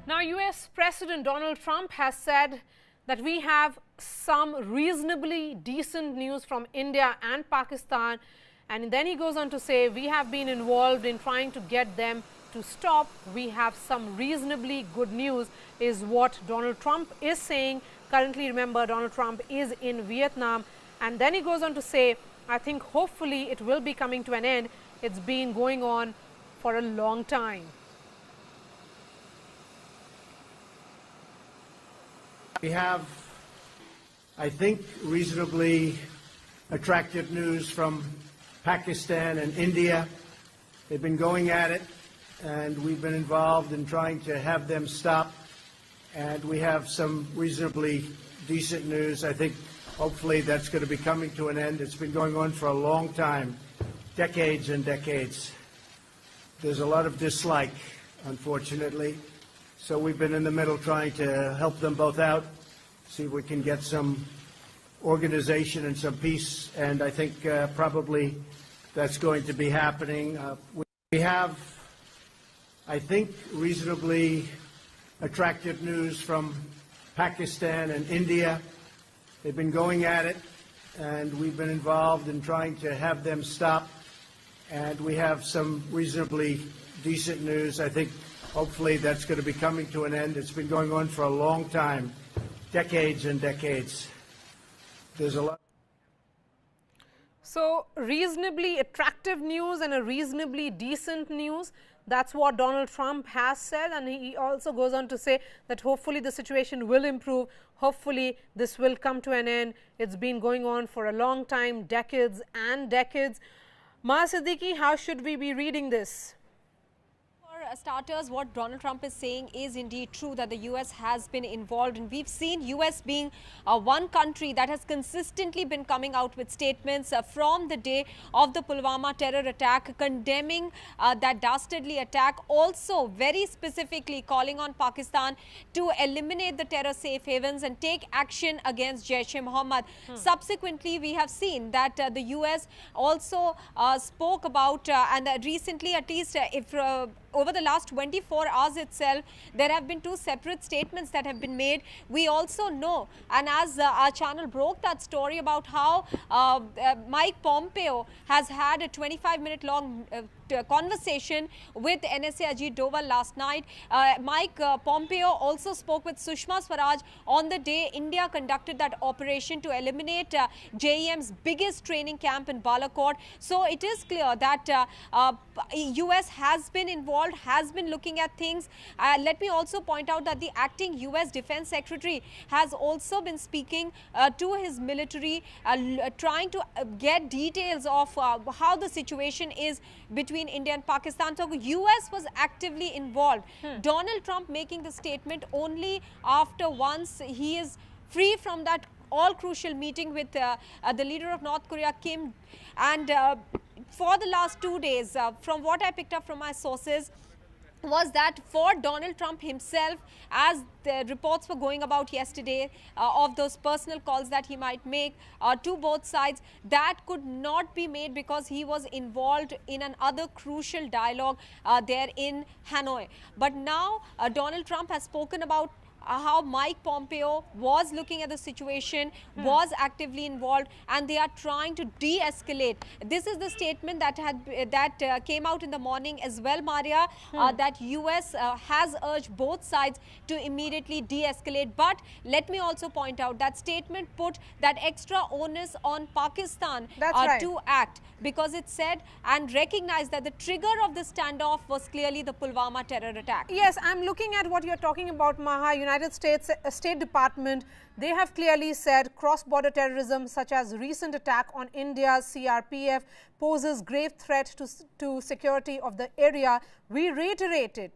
Now, US President Donald Trump has said that we have some reasonably decent news from India and Pakistan, and then he goes on to say we have been involved in trying to get them to stop. We have some reasonably good news is what Donald Trump is saying. Currently, remember, Donald Trump is in Vietnam, and then he goes on to say, I think hopefully it will be coming to an end. It's been going on for a long time. We have, I think, reasonably attractive news from Pakistan and India. They've been going at it, and we've been involved in trying to have them stop. And we have some reasonably decent news. I think hopefully that's going to be coming to an end. It's been going on for a long time, decades and decades. There's a lot of dislike, unfortunately. So we've been in the middle trying to help them both out, see if we can get some organization and some peace, and I think probably that's going to be happening. We have, I think, reasonably attractive news from Pakistan and India. They've been going at it, and we've been involved in trying to have them stop, and we have some reasonably decent news. I think hopefully that's going to be coming to an end. It's been going on for a long time, decades and decades. There's a lot. So, reasonably attractive news and a reasonably decent news. That's what Donald Trump has said, and he also goes on to say that hopefully the situation will improve. Hopefully this will come to an end. It's been going on for a long time, decades and decades. Maha Siddiqui, how should we be reading this? Starters, what Donald Trump is saying is indeed true, that the US has been involved, and we've seen US being one country that has consistently been coming out with statements from the day of the Pulwama terror attack, condemning that dastardly attack, also very specifically calling on Pakistan to eliminate the terror safe havens and take action against Jaish-e-Mohammed. Subsequently, we have seen that the US also spoke about and recently, at least if over the last 24 hours itself, there have been two separate statements that have been made. We also know, and as our channel broke that story about how Mike Pompeo has had a 25-minute long conversation with NSA Ajit Doval last night. Mike Pompeo also spoke with Sushma Swaraj on the day India conducted that operation to eliminate JEM's biggest training camp in Balakot. So it is clear that US has been involved, has been looking at things. Let me also point out that the acting US Defense Secretary has also been speaking to his military, trying to get details of how the situation is between India and Pakistan. So US was actively involved. Donald Trump making the statement only after once he is free from that all crucial meeting with the leader of North Korea, Kim, and for the last 2 days, from what I picked up from my sources, was that for Donald Trump himself, as the reports were going about yesterday of those personal calls that he might make to both sides, that could not be made because he was involved in another crucial dialogue there in Hanoi. But now Donald Trump has spoken about how Mike Pompeo was looking at the situation, was actively involved, and they are trying to de-escalate. This is the statement that came out in the morning as well, Maria, that US has urged both sides to immediately de-escalate. But let me also point out that statement put that extra onus on Pakistan to act, because it said and recognized that the trigger of the standoff was clearly the Pulwama terror attack. Yes, I'm looking at what you're talking about, Maha. United States State Department, they have clearly said cross-border terrorism such as recent attack on India's CRPF poses grave threat to security of the area. We reiterated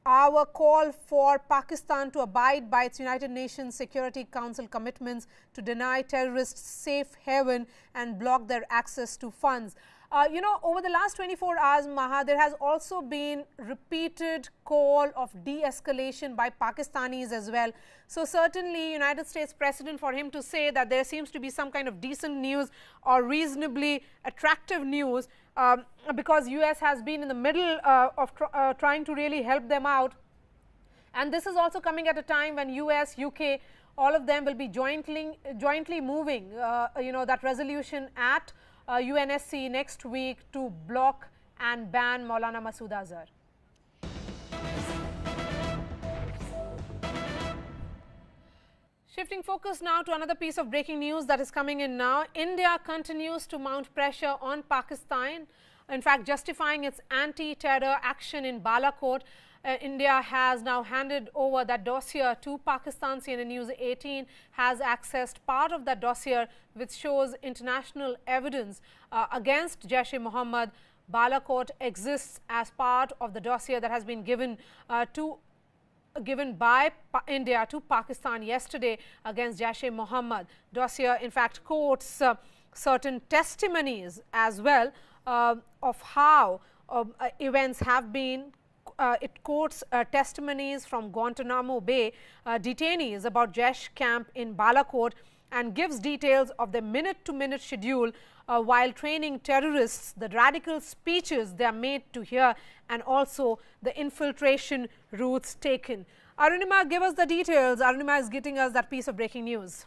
our call for Pakistan to abide by its United Nations Security Council commitments to deny terrorists safe haven and block their access to funds. You know, over the last 24 hours, Maha, there has also been repeated call of de-escalation by Pakistanis as well. So certainly, United States President, for him to say that there seems to be some kind of decent news or reasonably attractive news, because US has been in the middle of trying to really help them out. And this is also coming at a time when US, UK, all of them will be jointly moving, that resolution at UNSC next week to block and ban Maulana Masood Azhar. Shifting focus now to another piece of breaking news that is coming in now. India continues to mount pressure on Pakistan, in fact justifying its anti-terror action in Balakot. India has now handed over that dossier to Pakistan. CNN-News18 has accessed part of that dossier which shows international evidence against Jaish-e-Mohammed. Balakot exists as part of the dossier that has been given by India to Pakistan yesterday against Jaish-e-Mohammed. Dossier in fact quotes certain testimonies as well of how events have been. It quotes testimonies from Guantanamo Bay detainees about Jaish camp in Balakot and gives details of the minute-to-minute schedule while training terrorists, the radical speeches they are made to hear, and also the infiltration routes taken. Arunima, give us the details. Arunima is getting us that piece of breaking news.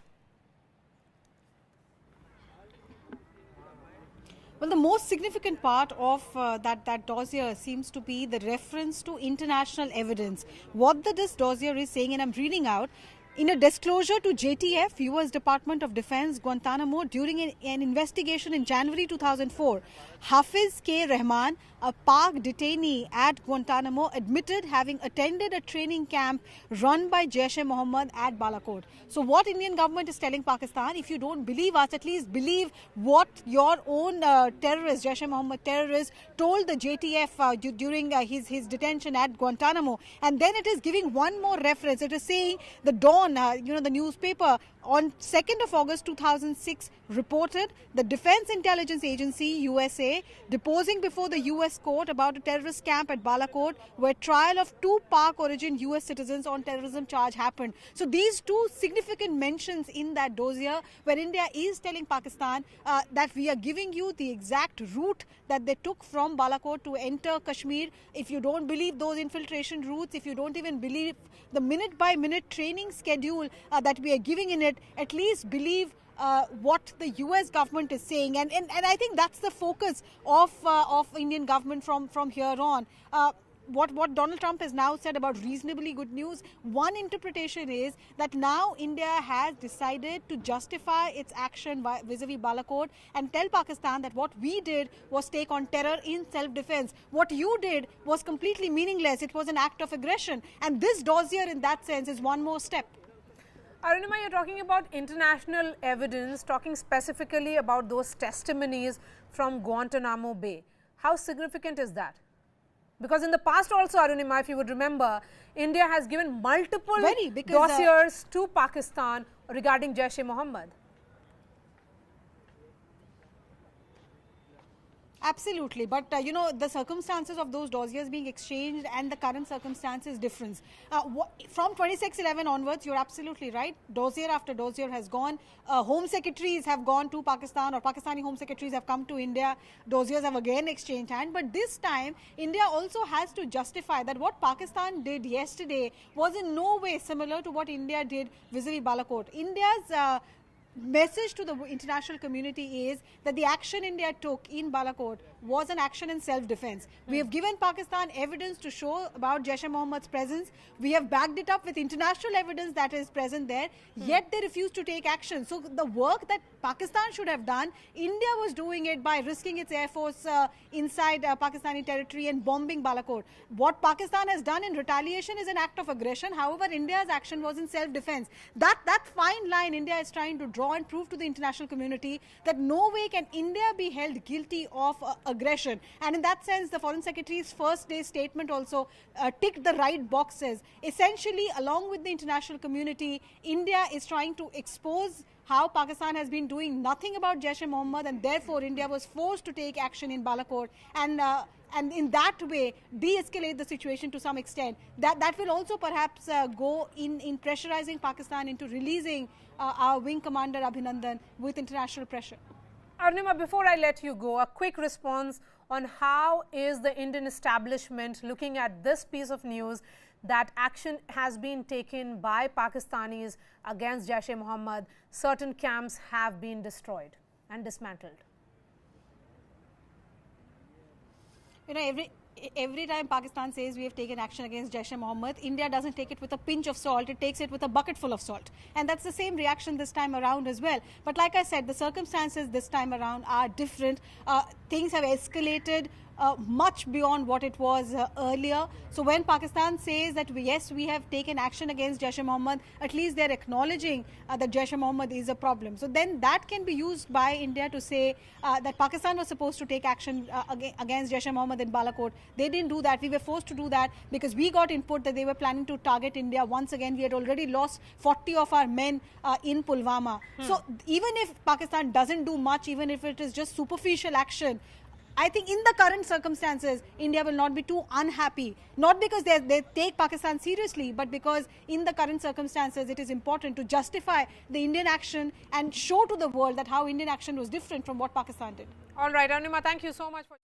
Well, the most significant part of that dossier seems to be the reference to international evidence. What this dossier is saying, and I'm reading out, in a disclosure to JTF, US Department of Defense, Guantanamo, during an investigation in January 2004, Hafiz K. Rahman, a Pak detainee at Guantanamo, admitted having attended a training camp run by Jaish-e-Mohammed at Balakot. So what Indian government is telling Pakistan, if you don't believe us, at least believe what your own terrorist, Jaish-e-Mohammed terrorist, told the JTF during his detention at Guantanamo. And then it is giving one more reference. It is saying the Dawn, the newspaper, on 2nd of August 2006 reported the Defense Intelligence Agency, USA, deposing before the US court about a terrorist camp at Balakot where trial of 2 Pak origin US citizens on terrorism charge happened. So these two significant mentions in that dossier where India is telling Pakistan that we are giving you the exact route that they took from Balakot to enter Kashmir. If you don't believe those infiltration routes, if you don't even believe the minute-by-minute training schedule that we are giving in it, at least believe what the US government is saying. And I think that's the focus of Indian government from here on. What Donald Trump has now said about reasonably good news, one interpretation is that now India has decided to justify its action vis-a-vis Balakot and tell Pakistan that what we did was take on terror in self-defense. What you did was completely meaningless. It was an act of aggression. And this dossier in that sense is one more step. Arunima, you're talking about international evidence, talking specifically about those testimonies from Guantanamo Bay. How significant is that? Because in the past also, Arunima, if you would remember, India has given multiple dossiers to Pakistan regarding Jaish-e-Mohammed. Absolutely, but the circumstances of those dossiers being exchanged and the current circumstances different. From 26/11 onwards, you're absolutely right. Dossier after dossier has gone. Home secretaries have gone to Pakistan, or Pakistani home secretaries have come to India. Dossiers have again exchanged hand, but this time India also has to justify that what Pakistan did yesterday was in no way similar to what India did vis-a-vis Balakot. India's message to the international community is that the action India took in Balakot was an action in self-defense. We have given Pakistan evidence to show about Jaish-e-Mohammed's presence. We have backed it up with international evidence that is present there, yet they refuse to take action. So the work that Pakistan should have done, India was doing it by risking its air force inside Pakistani territory and bombing Balakot. What Pakistan has done in retaliation is an act of aggression. However, India's action was in self-defense. That fine line India is trying to draw and prove to the international community that no way can India be held guilty of aggression. And in that sense, the Foreign Secretary's first day statement also ticked the right boxes. Essentially, along with the international community, India is trying to expose how Pakistan has been doing nothing about Jaish-e-Mohammed, and therefore India was forced to take action in Balakot and in that way de-escalate the situation to some extent. That will also perhaps go in pressurizing Pakistan into releasing our wing commander Abhinandan with international pressure. Arunima, before I let you go, a quick response on how is the Indian establishment looking at this piece of news that action has been taken by Pakistanis against Jaish-e-Mohammed. Certain camps have been destroyed and dismantled. You know, every time Pakistan says we have taken action against Jaish-e-Mohammed, India doesn't take it with a pinch of salt, it takes it with a bucket full of salt. And that's the same reaction this time around as well. But like I said, the circumstances this time around are different. Things have escalated much beyond what it was earlier. So when Pakistan says that yes, we have taken action against Jaish-e-Mohammed, at least they're acknowledging that Jaish-e-Mohammed is a problem. So then that can be used by India to say that Pakistan was supposed to take action against Jaish-e-Mohammed in Balakot. They didn't do that. We were forced to do that because we got input that they were planning to target India. Once again, we had already lost 40 of our men in Pulwama. So even if Pakistan doesn't do much, even if it is just superficial action, I think in the current circumstances, India will not be too unhappy. Not because they take Pakistan seriously, but because in the current circumstances, it is important to justify the Indian action and show to the world that how Indian action was different from what Pakistan did. All right, Arunima, thank you so much for